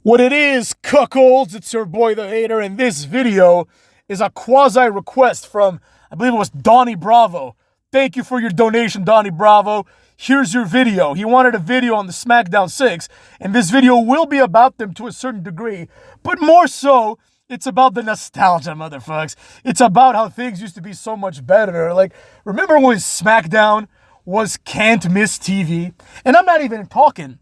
What it is, cuckolds, it's your boy the Hater, and this video is a quasi-request from, I believe it was Donnie Bravo. Thank you for your donation, Donnie Bravo. Here's your video. He wanted a video on the Smackdown 6, and this video will be about them to a certain degree, but more so, it's about the nostalgia, motherfuckers. It's about how things used to be so much better. Like, remember when Smackdown was can't miss TV? And I'm not even talking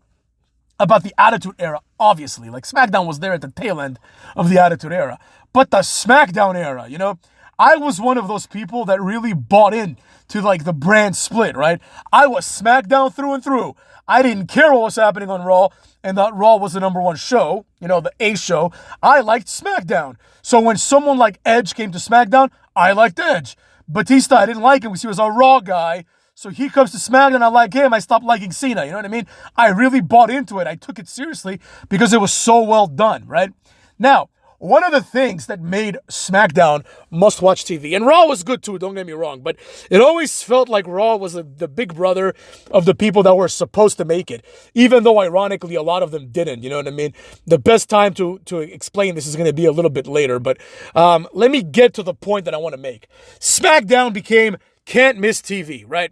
about the Attitude Era, obviously. Like, SmackDown was there at the tail end of the Attitude Era. But the Smackdown era, you know, I was one of those people that really bought in to, like, the brand split, right? I was SmackDown through and through. I didn't care what was happening on Raw, and that Raw was the number one show, you know, the A show. I liked SmackDown. So when someone like Edge came to SmackDown, I liked Edge. Batista, I didn't like him because he was a Raw guy. So he comes to SmackDown, I like him, I stopped liking Cena, you know what I mean? I really bought into it. I took it seriously because it was so well done, right? Now, one of the things that made SmackDown must-watch TV, and Raw was good too, don't get me wrong, but it always felt like Raw was the big brother of the people that were supposed to make it, even though, ironically, a lot of them didn't, you know what I mean? The best time to explain this is going to be a little bit later, but let me get to the point that I want to make. SmackDown became can't miss TV, right?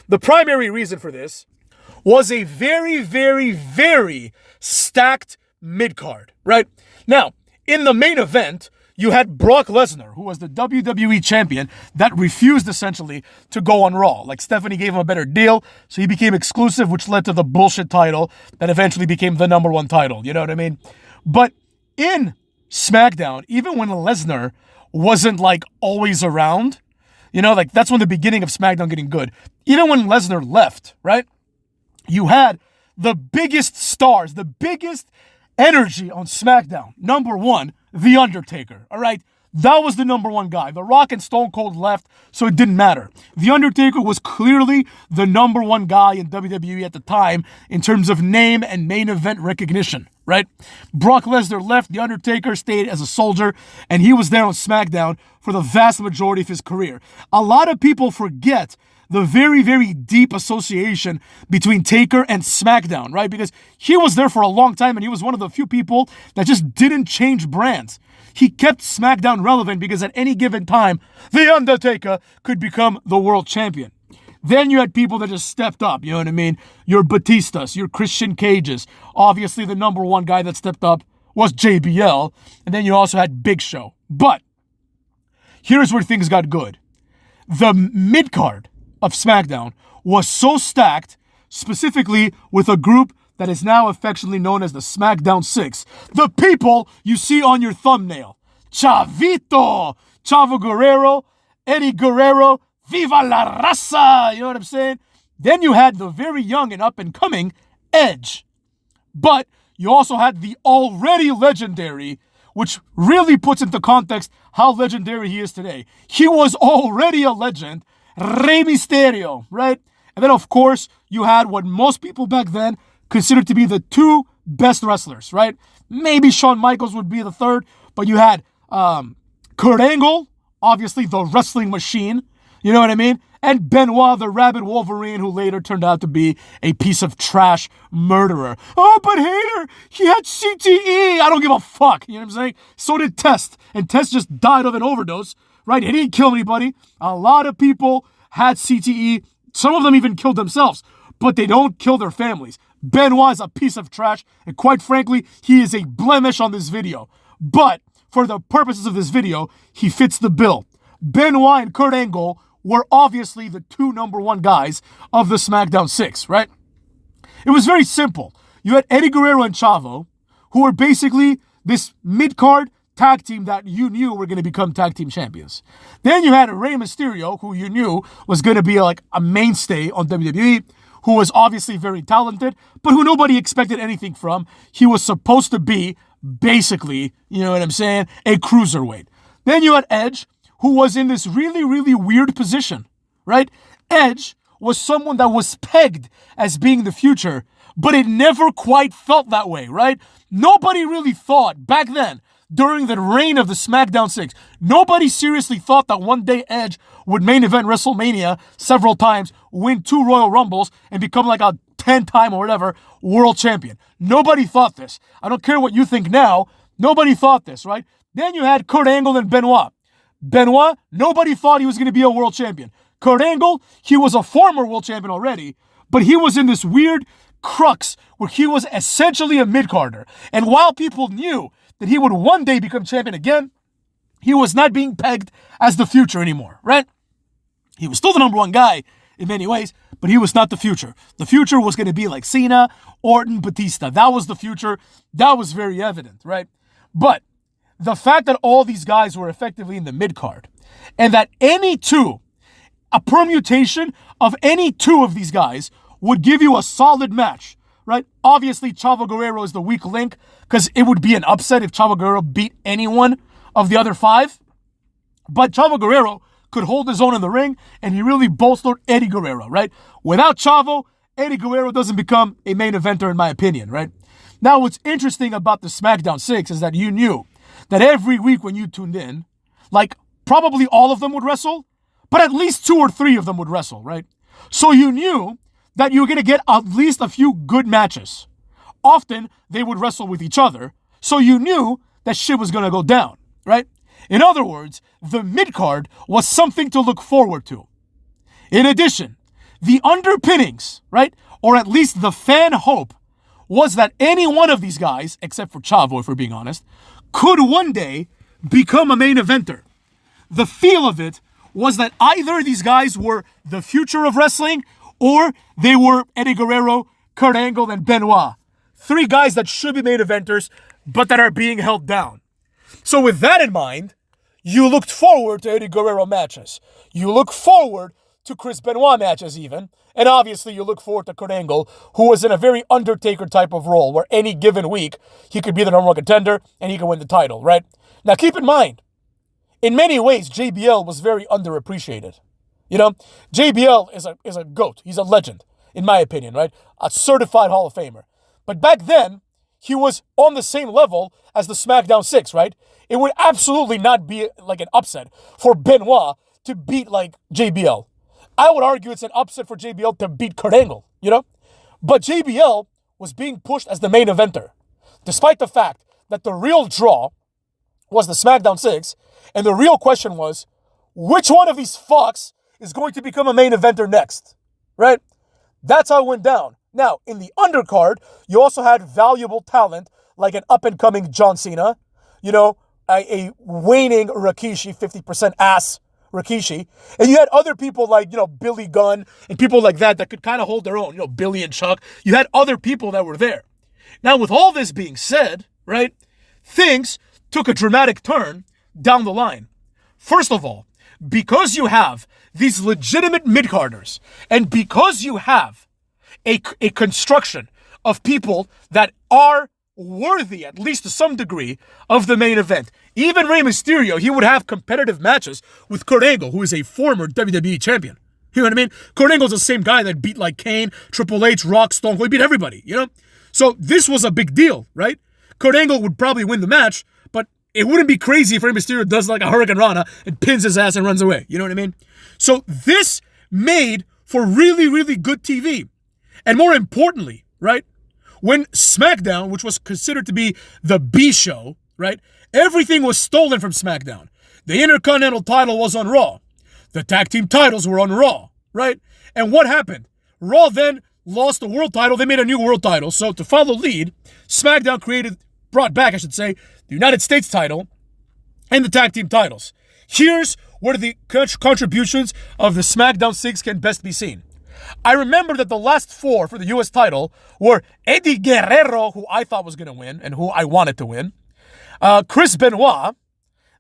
The primary reason for this was a very, very, very stacked mid-card, right? Now, in the main event, you had Brock Lesnar, who was the WWE champion that refused, essentially, to go on Raw. Like, Stephanie gave him a better deal, so he became exclusive, which led to the bullshit title that eventually became the number one title, you know what I mean? But in SmackDown, even when Lesnar wasn't, like, always around, you know, like, that's when the beginning of SmackDown getting good. Even when Lesnar left, right? You had the biggest stars, the biggest energy on SmackDown. Number one, The Undertaker, all right? That was the number one guy. The Rock and Stone Cold left, so it didn't matter. The Undertaker was clearly the number one guy in WWE at the time in terms of name and main event recognition, right? Brock Lesnar left, The Undertaker stayed as a soldier, and he was there on SmackDown for the vast majority of his career. A lot of people forget the very, very deep association between Taker and SmackDown, right? Because he was there for a long time, and he was one of the few people that just didn't change brands. He kept SmackDown relevant because at any given time, The Undertaker could become the world champion. Then you had people that just stepped up, you know what I mean? Your Batistas, your Christian Cages. Obviously, the number one guy that stepped up was JBL. And then you also had Big Show. But here's where things got good. The mid-card of SmackDown was so stacked, specifically with a group that is now affectionately known as the Smackdown 6. The people you see on your thumbnail. Chavito, Chavo Guerrero, Eddie Guerrero, Viva la Raza, you know what I'm saying? Then you had the very young and up-and-coming Edge. But you also had the already legendary, which really puts into context how legendary he is today. He was already a legend, Rey Mysterio, right? And then, of course, you had what most people back then considered to be the two best wrestlers, right? Maybe Shawn Michaels would be the third, but you had Kurt Angle, obviously the wrestling machine, you know what I mean? And Benoit, the rabid Wolverine, who later turned out to be a piece of trash murderer. Oh, but Hater, he had CTE. I don't give a fuck, you know what I'm saying? So did Test, and Test just died of an overdose, right? He didn't kill anybody. A lot of people had CTE. Some of them even killed themselves, but they don't kill their families. Benoit is a piece of trash, and quite frankly, he is a blemish on this video. But for the purposes of this video, he fits the bill. Benoit and Kurt Angle were obviously the two number one guys of the SmackDown 6, right? It was very simple. You had Eddie Guerrero and Chavo, who were basically this mid-card tag team that you knew were going to become tag team champions. Then you had Rey Mysterio, who you knew was going to be like a mainstay on WWE, who was obviously very talented, but who nobody expected anything from. He was supposed to be, basically, you know what I'm saying, a cruiserweight. Then you had Edge, who was in this really, really weird position, right? Edge was someone that was pegged as being the future, but it never quite felt that way, right? Nobody really thought back then, during the reign of the Smackdown 6, nobody seriously thought that one day Edge would main event WrestleMania several times, win 2 Royal Rumbles, and become like a 10-time or whatever world champion. Nobody thought this. I don't care what you think now. Nobody thought this, right? Then you had Kurt Angle and Benoit. Benoit, nobody thought he was going to be a world champion. Kurt Angle, he was a former world champion already, but he was in this weird crux where he was essentially a mid-carder. And while people knew that he would one day become champion again, he was not being pegged as the future anymore, right? He was still the number one guy in many ways, but he was not the future. The future was going to be like Cena, Orton, Batista. That was the future. That was very evident, right? But the fact that all these guys were effectively in the mid-card and that a permutation of any two of these guys would give you a solid match, right? Obviously, Chavo Guerrero is the weak link because it would be an upset if Chavo Guerrero beat any one of the other five. But Chavo Guerrero could hold his own in the ring, and he really bolstered Eddie Guerrero, right? Without Chavo, Eddie Guerrero doesn't become a main eventer, in my opinion, right? Now, what's interesting about the Smackdown 6 is that you knew that every week when you tuned in, like probably all of them would wrestle, but at least 2 or 3 of them would wrestle, right? So you knew that you were going to get at least a few good matches. Often, they would wrestle with each other, so you knew that shit was going to go down, right? In other words, the mid-card was something to look forward to. In addition, the underpinnings, right, or at least the fan hope, was that any one of these guys, except for Chavo, if we're being honest, could one day become a main eventer. The feel of it was that either these guys were the future of wrestling or they were Eddie Guerrero, Kurt Angle, and Benoit. 3 guys that should be main eventers, but that are being held down. So with that in mind, you looked forward to Eddie Guerrero matches. You look forward to Chris Benoit matches even. And obviously you look forward to Kurt Angle, who was in a very Undertaker type of role where any given week he could be the number one contender and he could win the title, right? Now keep in mind, in many ways, JBL was very underappreciated. You know, JBL is a GOAT. He's a legend, in my opinion, right? A certified Hall of Famer. But back then, he was on the same level as the Smackdown 6, right? It would absolutely not be like an upset for Benoit to beat like JBL. I would argue it's an upset for JBL to beat Kurt Angle, you know? But JBL was being pushed as the main eventer, despite the fact that the real draw was the Smackdown 6, and the real question was, which one of these fucks is going to become a main eventer next, right? That's how it went down. Now, in the undercard, you also had valuable talent like an up-and-coming John Cena, you know, a waning Rikishi, 50% ass Rikishi. And you had other people like, you know, Billy Gunn and people like that could kind of hold their own, you know, Billy and Chuck. You had other people that were there. Now, with all this being said, right, things took a dramatic turn down the line. First of all, because you have these legitimate mid-carders and because you have a construction of people that are worthy, at least to some degree, of the main event. Even Rey Mysterio, he would have competitive matches with Kurt Angle, who is a former WWE champion. You know what I mean? Kurt Angle's the same guy that beat like Kane, Triple H, Rock, Stone Cold. He beat everybody, you know? So this was a big deal, right? Kurt Angle would probably win the match, but it wouldn't be crazy if Rey Mysterio does like a Hurricane Rana and pins his ass and runs away. You know what I mean? So this made for really, really good TV. And more importantly, right? When SmackDown, which was considered to be the B show, right? Everything was stolen from SmackDown. The Intercontinental title was on Raw. The tag team titles were on Raw, right? And what happened? Raw then lost the world title. They made a new world title. So to follow lead, SmackDown brought back, the United States title and the tag team titles. Here's where the contributions of the Smackdown 6 can best be seen. I remember that the last 4 for the U.S. title were Eddie Guerrero, who I thought was going to win and who I wanted to win. Chris Benoit.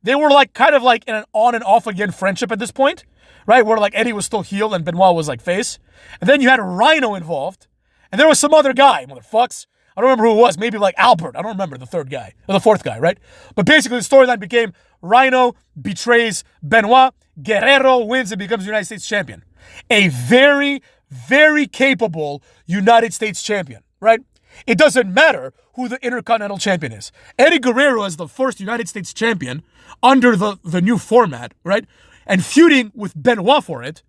They were like kind of like in an on and off again friendship at this point, right? Where like Eddie was still heel and Benoit was like face. And then you had Rhino involved. And there was some other guy, motherfucks. I don't remember who it was. Maybe like Albert. I don't remember the third guy or the fourth guy, right? But basically the storyline became Rhino betrays Benoit. Guerrero wins and becomes United States champion. A very, very capable United States champion, right? It doesn't matter who the Intercontinental champion is. Eddie Guerrero as the first United States champion under the new format, right? And feuding with Benoit for it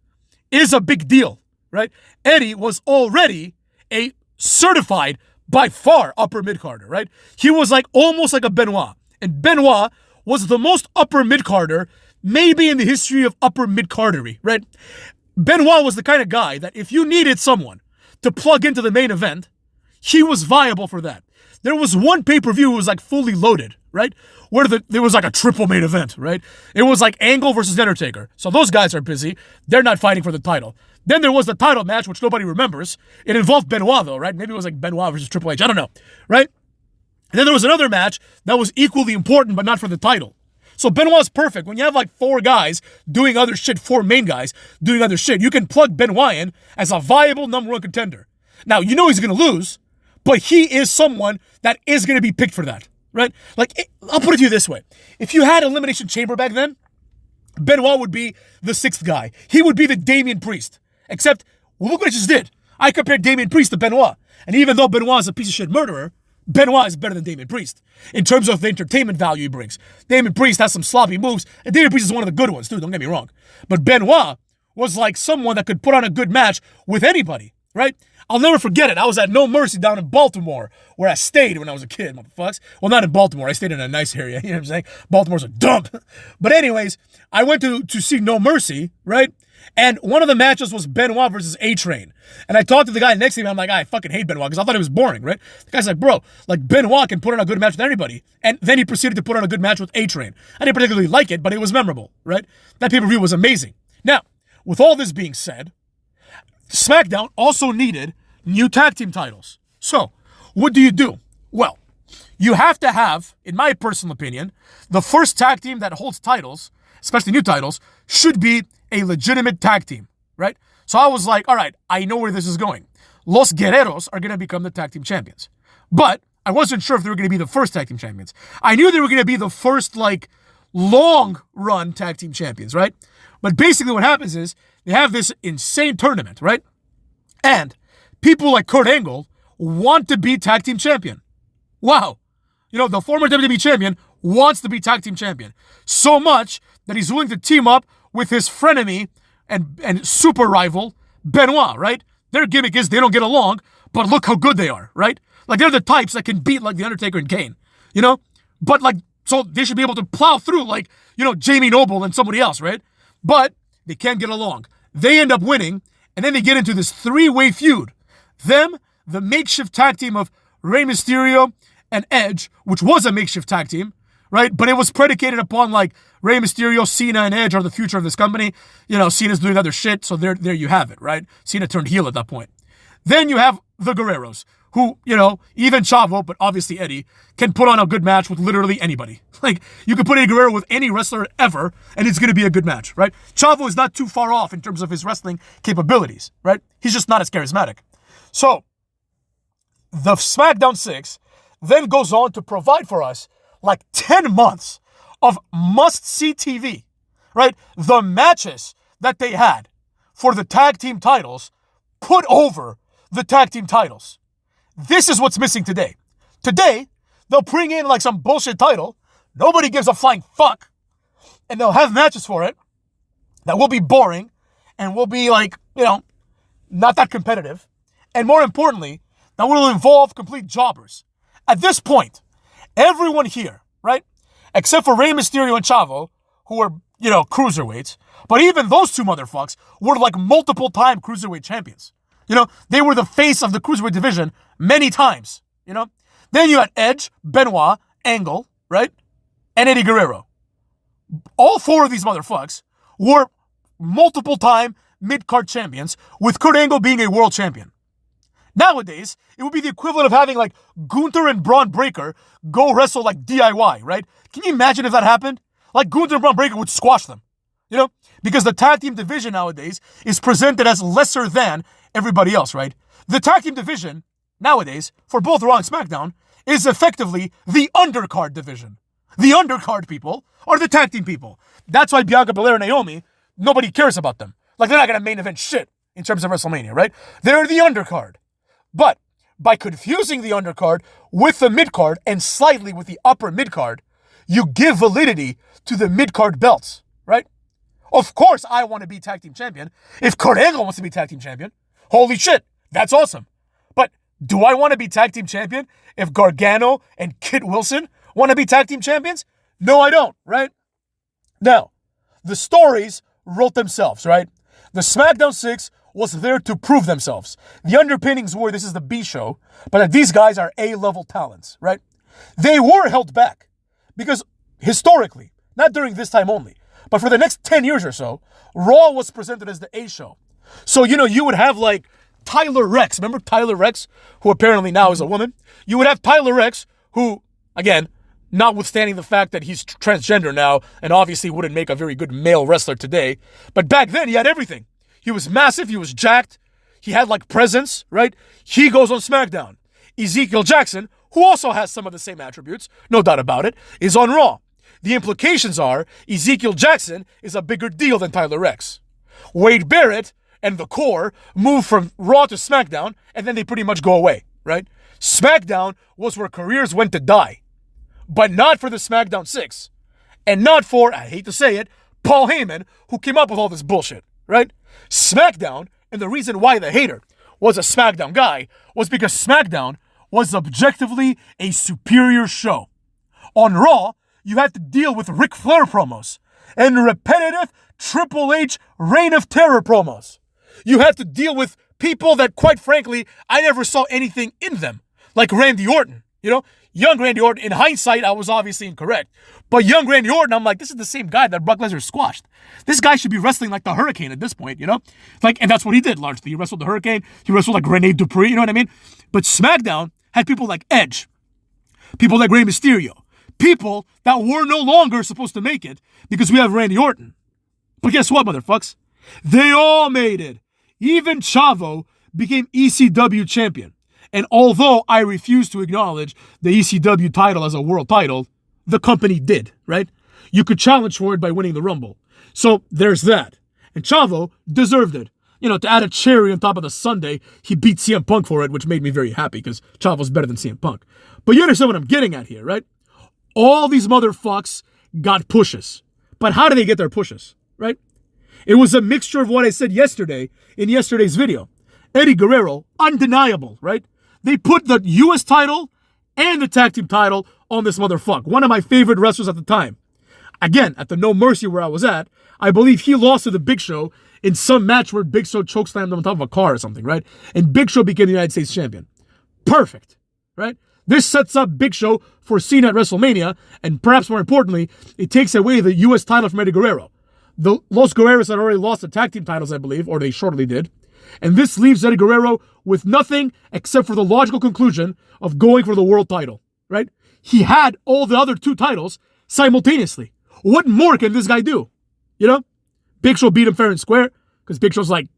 is a big deal, right? Eddie was already a certified, by far, upper mid-carder, right? He was like almost like a Benoit. And Benoit was the most upper mid-carder maybe in the history of upper mid-cardery, right? Benoit was the kind of guy that if you needed someone to plug into the main event, he was viable for that. There was one pay-per-view that was like fully loaded, right? Where there was like a triple main event, right? It was like Angle versus Undertaker. So those guys are busy. They're not fighting for the title. Then there was the title match, which nobody remembers. It involved Benoit, though, right? Maybe it was like Benoit versus Triple H. I don't know, right? And then there was another match that was equally important, but not for the title. So Benoit's perfect. When you have like 4 guys doing other shit, 4 main guys doing other shit, you can plug Benoit in as a viable number 1 contender. Now, you know he's going to lose, but he is someone that is going to be picked for that, right? Like, I'll put it to you this way. If you had Elimination Chamber back then, Benoit would be the 6th guy. He would be the Damian Priest. Except, well, look what I just did. I compared Damian Priest to Benoit. And even though Benoit is a piece of shit murderer, Benoit is better than Damian Priest in terms of the entertainment value he brings. Damian Priest has some sloppy moves, and Damian Priest is one of the good ones, too, don't get me wrong. But Benoit was like someone that could put on a good match with anybody, right? I'll never forget it. I was at No Mercy down in Baltimore, where I stayed when I was a kid, motherfuckers. Well, not in Baltimore. I stayed in a nice area, you know what I'm saying? Baltimore's a dump. But anyways, I went to see No Mercy, right? And one of the matches was Benoit versus A-Train. And I talked to the guy next to me. I'm like, I fucking hate Benoit because I thought it was boring, right? The guy's like, bro, like Benoit can put on a good match with anybody. And then he proceeded to put on a good match with A-Train. I didn't particularly like it, but it was memorable, right? That pay-per-view was amazing. Now, with all this being said, SmackDown also needed new tag team titles. So, what do? Well, you have to have, in my personal opinion, the first tag team that holds titles, especially new titles, should be a legitimate tag team, right? So I was like, all right, I know where this is going. Los Guerreros are going to become the tag team champions. But I wasn't sure if they were going to be the first tag team champions. I knew they were going to be the first, like, long-run tag team champions, right? But basically what happens is they have this insane tournament, right? And people like Kurt Angle want to be tag team champion. Wow. You know, the former WWE champion wants to be tag team champion. So much that he's willing to team up with his frenemy and super rival, Benoit, right? Their gimmick is they don't get along, but look how good they are, right? Like, they're the types that can beat, like, The Undertaker and Kane, you know? But, like, so they should be able to plow through, like, you know, Jamie Noble and somebody else, right? But they can't get along. They end up winning, and then they get into this 3-way feud. Them, the makeshift tag team of Rey Mysterio and Edge, which was a makeshift tag team, right? But it was predicated upon, like, Rey Mysterio, Cena, and Edge are the future of this company. You know, Cena's doing other shit, so there you have it, right? Cena turned heel at that point. Then you have the Guerreros, who, you know, even Chavo, but obviously Eddie, can put on a good match with literally anybody. Like, you could put Eddie Guerrero with any wrestler ever, and it's going to be a good match, right? Chavo is not too far off in terms of his wrestling capabilities, right? He's just not as charismatic. So, the SmackDown 6 then goes on to provide for us like 10 months of must-see TV, right? The matches that they had for the tag team titles put over the tag team titles. This is what's missing today. Today, they'll bring in like some bullshit title. Nobody gives a flying fuck. And they'll have matches for it that will be boring and will be like, you know, not that competitive. And more importantly, that will involve complete jobbers. At this point, everyone here, right, except for Rey Mysterio and Chavo, who are, you know, cruiserweights, but even those two motherfucks were like multiple-time cruiserweight champions. You know, they were the face of the cruiserweight division many times, you know. Then you had Edge, Benoit, Angle, right, and Eddie Guerrero. All 4 of these motherfucks were multiple-time mid-card champions, with Kurt Angle being a world champion. Nowadays, it would be the equivalent of having like Gunther and Braun Breaker go wrestle like DIY, right? Can you imagine if that happened? Like Gunther and Braun Breaker would squash them, you know? Because the tag team division nowadays is presented as lesser than everybody else, right? The tag team division nowadays, for both Raw and SmackDown, is effectively the undercard division. The undercard people are the tag team people. That's why Bianca Belair and Naomi, nobody cares about them. Like, they're not going to main event shit in terms of WrestleMania, right? They're the undercard. But by confusing the undercard with the midcard and slightly with the upper midcard, you give validity to the midcard belts, right? Of course, I want to be tag team champion. If Kurt Angle wants to be tag team champion, holy shit, that's awesome. But Do I want to be tag team champion if Gargano and Kit Wilson want to be tag team champions? No, I don't, right? Now, the stories wrote themselves, right? The Smackdown 6 was there to prove themselves. The underpinnings were this is the B show, but that these guys are A-level talents, right? They were held back because historically, not during this time only, but for the next 10 years or so, Raw was presented as the A show. So, you would have like Tyler Rex. Remember Tyler Rex, who apparently now is a woman? You would have Tyler Rex, who, again, notwithstanding the fact that he's transgender now and obviously wouldn't make a very good male wrestler today, but back then he had everything. He was massive, he was jacked, he had like presence, right? He goes on SmackDown. Ezekiel Jackson, who also has some of the same attributes, no doubt about it, is on Raw. The implications are Ezekiel Jackson is a bigger deal than Tyler Rex. Wade Barrett and the core move from Raw to SmackDown, and then they pretty much go away, right? SmackDown was where careers went to die, but not for the SmackDown 6. And not for, I hate to say it, Paul Heyman, who came up with all this bullshit, right? SmackDown, and the reason why the hater was a SmackDown guy, was because SmackDown was objectively a superior show. On Raw, you had to deal with Ric Flair promos and repetitive Triple H Reign of Terror promos. You had to deal with people that, quite frankly, I never saw anything in them, like Randy Orton. Young Randy Orton. In hindsight, I was obviously incorrect. But young Randy Orton, I'm like, this is the same guy that Brock Lesnar squashed. This guy should be wrestling like the Hurricane at this point, and that's what he did largely. He wrestled the Hurricane. He wrestled like Rene Dupree, you know what I mean? But SmackDown had people like Edge, people like Rey Mysterio, people that were no longer supposed to make it because we have Randy Orton. But guess what, motherfucks? They all made it. Even Chavo became ECW champion. And although I refuse to acknowledge the ECW title as a world title, the company did, right? You could challenge for it by winning the Rumble. So there's that. And Chavo deserved it. To add a cherry on top of the sundae, he beat CM Punk for it, which made me very happy because Chavo's better than CM Punk. But you understand what I'm getting at here, right? All these motherfucks got pushes. But how do they get their pushes, right? It was a mixture of what I said yesterday in yesterday's video. Eddie Guerrero, undeniable, right? They put the U.S. title and the tag team title on this motherfucker. One of my favorite wrestlers at the time. Again, at the No Mercy where I was at, I believe he lost to the Big Show in some match where Big Show chokeslammed him on top of a car or something, right? And Big Show became the United States champion. Perfect, right? This sets up Big Show for Cena at WrestleMania, and perhaps more importantly, it takes away the U.S. title from Eddie Guerrero. The Los Guerreros had already lost the tag team titles, I believe, or they shortly did. And this leaves Eddie Guerrero with nothing except for the logical conclusion of going for the world title, right? He had all the other two titles simultaneously. What more can this guy do? Big Show beat him fair and square because Big Show's like,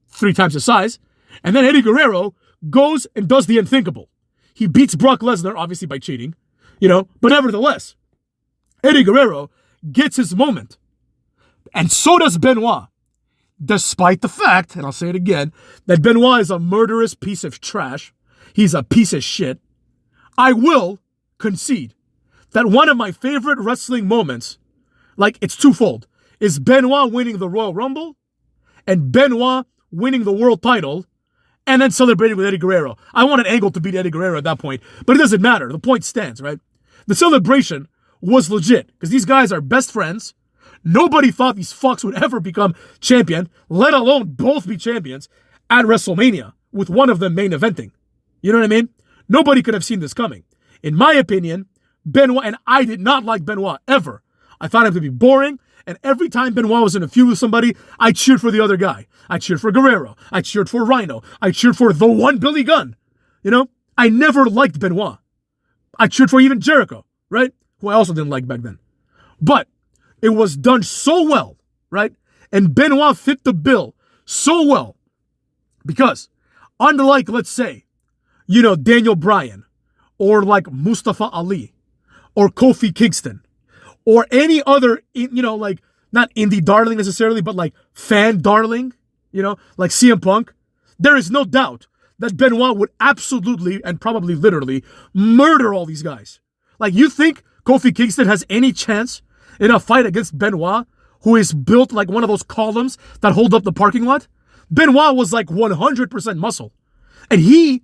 3 times his size. And then Eddie Guerrero goes and does the unthinkable. He beats Brock Lesnar, obviously by cheating, but nevertheless, Eddie Guerrero gets his moment. And so does Benoit. Despite the fact, and I'll say it again, that Benoit is a murderous piece of trash. He's a piece of shit. I will concede that one of my favorite wrestling moments, it's twofold, is Benoit winning the Royal Rumble and Benoit winning the world title and then celebrating with Eddie Guerrero. I wanted Angle to beat Eddie Guerrero at that point, but it doesn't matter. The point stands, right? The celebration was legit because these guys are best friends. Nobody thought these fucks would ever become champion, let alone both be champions at WrestleMania with one of them main eventing. You know what I mean? Nobody could have seen this coming. In my opinion, Benoit, and I did not like Benoit ever. I thought him to be boring, and every time Benoit was in a feud with somebody, I cheered for the other guy. I cheered for Guerrero. I cheered for Rhino. I cheered for the one Billy Gunn. I never liked Benoit. I cheered for even Jericho, right? Who I also didn't like back then. But it was done so well, right? And Benoit fit the bill so well because unlike, let's say, Daniel Bryan or like Mustafa Ali or Kofi Kingston or any other, not indie darling necessarily, but like fan darling, like CM Punk, there is no doubt that Benoit would absolutely and probably literally murder all these guys. You think Kofi Kingston has any chance in a fight against Benoit, who is built like one of those columns that hold up the parking lot? Benoit was like 100% muscle. And he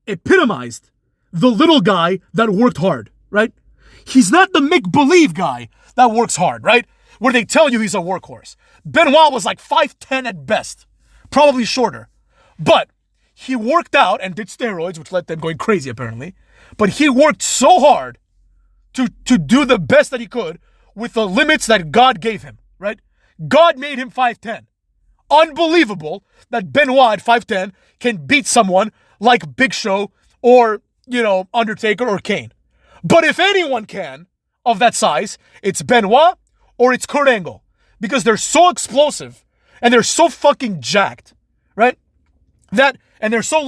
epitomized the little guy that worked hard, right? He's not the make-believe guy that works hard, right? Where they tell you he's a workhorse. Benoit was like 5'10 at best, probably shorter. But he worked out and did steroids, which led them going crazy apparently. But he worked so hard to do the best that he could with the limits that God gave him, right? God made him 5'10. Unbelievable that Benoit at 5'10 can beat someone like Big Show or, Undertaker or Kane. But if anyone can, of that size, it's Benoit or it's Kurt Angle. Because they're so explosive and they're so fucking jacked, right? And they're so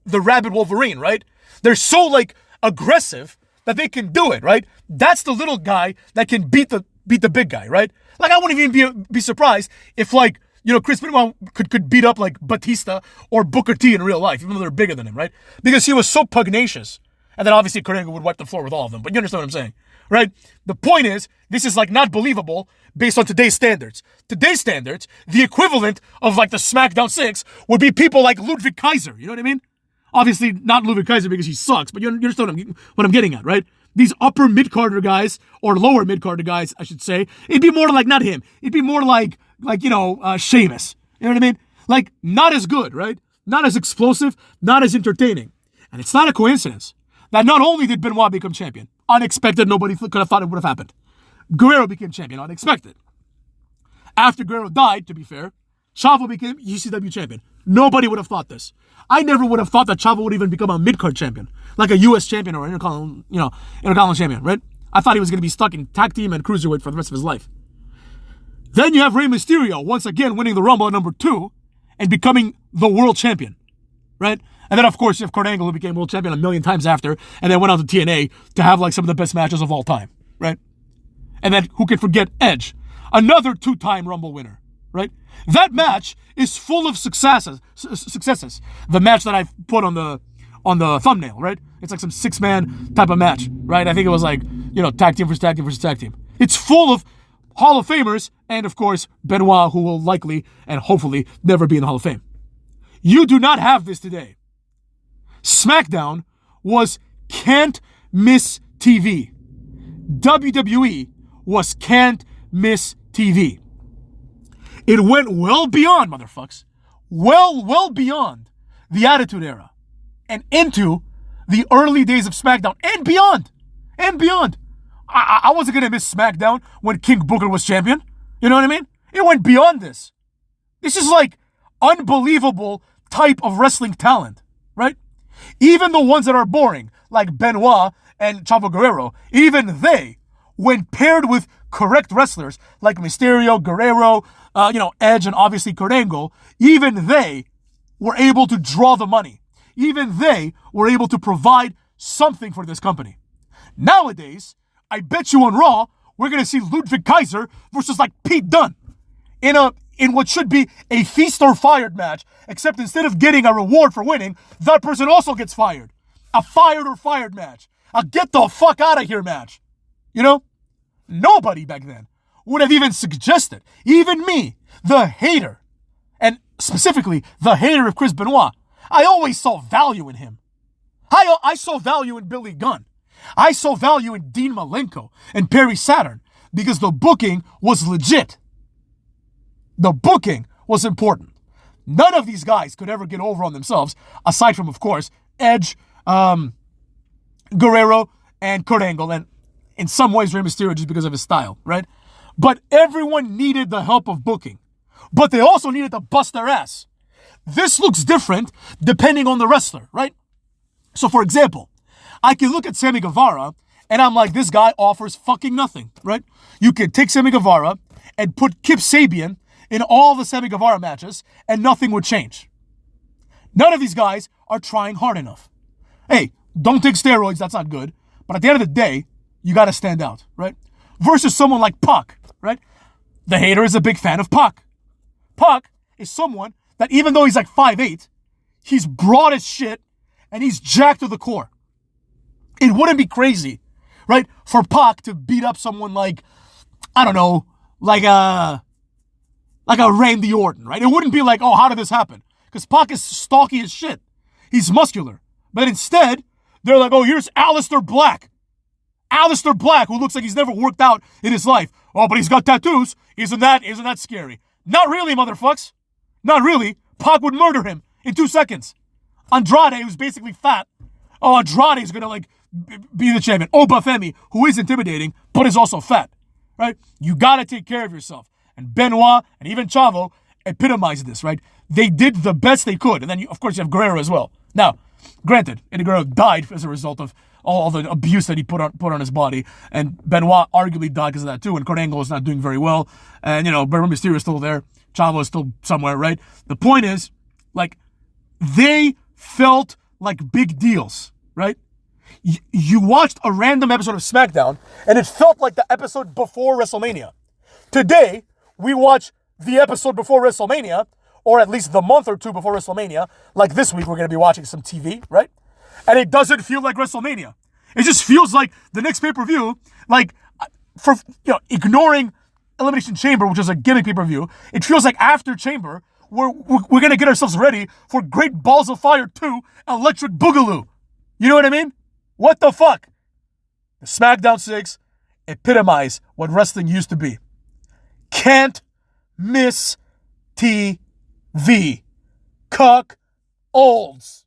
the rabid Wolverine, right? They're so aggressive that they can do it, right? That's the little guy that can beat the big guy, right? I wouldn't even be surprised if Chris Benoit could beat up Batista or Booker T in real life, even though they're bigger than him, right? Because he was so pugnacious. And then obviously Kurt Angle would wipe the floor with all of them. But you understand what I'm saying, right? The point is, this is not believable based on today's standards. Today's standards, the equivalent of the Smackdown 6 would be people like Ludwig Kaiser. You know what I mean? Obviously not Ludwig Kaiser because he sucks, but you understand what I'm getting at, right? These upper mid-carder guys, or lower mid-carder guys, I should say, it'd be more not him. It'd be more Sheamus. You know what I mean? Not as good, right? Not as explosive, not as entertaining. And it's not a coincidence that not only did Benoit become champion, unexpected, nobody could have thought it would have happened. Guerrero became champion, unexpected. After Guerrero died, to be fair, Chavo became ECW champion. Nobody would have thought this. I never would have thought that Chavo would even become a mid-card champion, like a U.S. champion or an Intercontinental champion, right? I thought he was going to be stuck in tag team and cruiserweight for the rest of his life. Then you have Rey Mysterio, once again winning the Rumble at number 2 and becoming the world champion, right? And then, of course, you have Kurt Angle, who became world champion a million times after, and then went out to TNA to have some of the best matches of all time, right? And then who can forget Edge, another 2-time Rumble winner, right? That match is full of successes. The match that I put on the thumbnail, right? It's some 6-man type of match, right? I think it was tag team versus tag team versus tag team. It's full of Hall of Famers and, of course, Benoit, who will likely and hopefully never be in the Hall of Fame. You do not have this today. Smackdown was can't miss TV. WWE was can't miss TV. It went well beyond, motherfucks. Well beyond the Attitude Era and into the early days of SmackDown and beyond. I wasn't going to miss SmackDown when King Booker was champion. You know what I mean? It went beyond this. This is unbelievable type of wrestling talent, right? Even the ones that are boring, like Benoit and Chavo Guerrero, even they, when paired with correct wrestlers like Mysterio, Guerrero, Edge, and obviously Kurt Angle, even they were able to draw the money. Even they were able to provide something for this company. Nowadays, I bet you on Raw, we're going to see Ludwig Kaiser versus Pete Dunne in what should be a feast or fired match, except instead of getting a reward for winning, that person also gets fired. A fired or fired match. A get the fuck out of here match. Nobody back then would have even suggested, even me, the hater, and specifically the hater of Chris Benoit, I always saw value in him. I saw value in Billy Gunn. I saw value in Dean Malenko and Perry Saturn because the booking was legit. The booking was important. None of these guys could ever get over on themselves, aside from, of course, Edge, Guerrero, and Kurt Angle, and in some ways Rey Mysterio just because of his style, right? But everyone needed the help of booking. But they also needed to bust their ass. This looks different depending on the wrestler, right? So, for example, I can look at Sammy Guevara, and I'm like, this guy offers fucking nothing, right? You can take Sammy Guevara and put Kip Sabian in all the Sammy Guevara matches, and nothing would change. None of these guys are trying hard enough. Hey, don't take steroids, that's not good. But at the end of the day, you got to stand out, right? Versus someone like Pac, right? The hater is a big fan of Pac. Pac is someone that even though he's 5'8", he's broad as shit, and he's jacked to the core. It wouldn't be crazy, right, for Pac to beat up someone like a Randy Orton, right? It wouldn't be oh, how did this happen? Because Pac is stocky as shit. He's muscular, But instead, they're like, oh, here's Aleister Black. Aleister Black, who looks like he's never worked out in his life. Oh, but he's got tattoos. Isn't that scary? Not really, motherfucks. Not really. Pac would murder him in 2 seconds. Andrade, who's basically fat. Oh, Andrade is gonna be the champion. Obafemi, who is intimidating, but is also fat. Right? You gotta take care of yourself. And Benoit and even Chavo epitomized this, right? They did the best they could. And then, of course, you have Guerrero as well. Now, granted, Eddie Guerrero died as a result of all the abuse that he put on his body. And Benoit arguably died because of that too. And Kurt Angle is not doing very well. And, Rey Mysterio is still there. Chavo is still somewhere, right? The point is, they felt like big deals, right? You watched a random episode of Smackdown, and it felt like the episode before WrestleMania. Today, we watch the episode before WrestleMania, or at least the month or two before WrestleMania. Like this week, we're going to be watching some TV, right? And it doesn't feel like WrestleMania. It just feels like the next pay-per-view, ignoring Elimination Chamber, which is a gimmick pay-per-view, it feels like after Chamber, we're going to get ourselves ready for Great Balls of Fire 2 Electric Boogaloo. You know what I mean? What the fuck? The SmackDown 6 epitomize what wrestling used to be. Can't miss TV. Cuck olds.